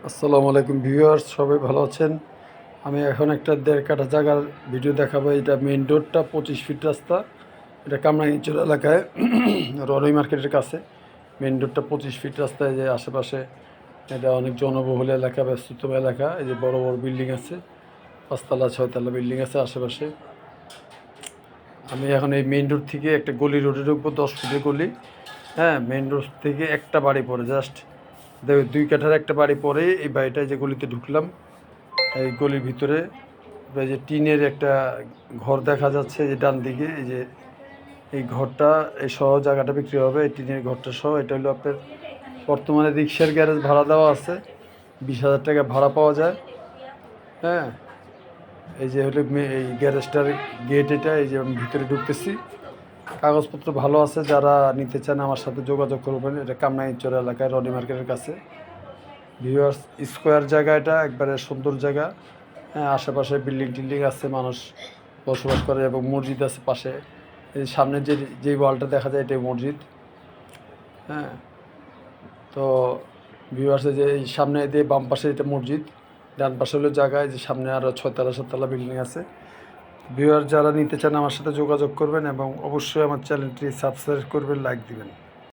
আসসালামু আলাইকুম ভিউয়ার্স, সবাই ভালো আছেন। আমি এখন একটা 1.5 কাঠা জায়গার ভিডিও দেখাবো। এটা মেইন রোডটা 25 ফিট রাস্তা। এটা কামরাঙ্গীরচর এলাকায় ররই মার্কেটের কাছে। মেইন রোডটা 25 ফিট রাস্তায়, যে আশেপাশে এটা অনেক জনবহুল এলাকা, ব্যস্ততম এলাকা। এই যে বড় বড় বিল্ডিং আছে, 5 তলা 6 তলা বিল্ডিং আছে আশেপাশে। আমি এখন এই মেইন রোড থেকে একটা গলি রোডে ঢুকবো, 10 ফিটের গলি। হ্যাঁ, মেইন রোড থেকে একটা বাড়ি পড়ে, জাস্ট 2 কাঠার একটা বাড়ি পরে এই বাড়িটায় যে গলিতে ঢুকলাম, এই গলির ভিতরে এই যে টিনের একটা ঘর দেখা যাচ্ছে, যে ডান দিকে এই যে এই ঘরটা, এই সহ জায়গাটা বিক্রি হবে, এই টিনের ঘরটা সহ। এটা হলো আপনার বর্তমানে রিক্সার গ্যারেজ ভাড়া দেওয়া আছে, 20,000 টাকা ভাড়া পাওয়া যায়। হ্যাঁ, এই যে হলো এই গ্যারেজটার গেট, এটা এই যে আমি ভিতরে ঢুকতেছি। কাগজপত্র ভালো আছে, যারা নিতে চান আমার সাথে যোগাযোগ করবেন। এটা কামরাঙ্গীরচর এলাকায় রনি মার্কেটের কাছে। ভিউয়ার্স, স্কোয়ার জায়গা, এটা একবারে সুন্দর জায়গা। হ্যাঁ, আশেপাশে বিল্ডিং টিল্ডিং আছে, মানুষ বসবাস করে, এবং মসজিদ আছে পাশে। এই সামনে যে ওয়ালটা দেখা যায়, এটাই মসজিদ। হ্যাঁ, তো ভিউয়ার্সে যে এই সামনে দিয়ে বাম পাশে এটা মসজিদ, ডান পাশে হলো জায়গায়, যে সামনে আরও 6 তলা 7 তলা বিল্ডিং আছে। ভিউয়ার, যারা নিতে চান আমার সাথে যোগাযোগ করবেন, এবং অবশ্যই আমার চ্যানেলটি সাবস্ক্রাইব করবেন, লাইক দিবেন।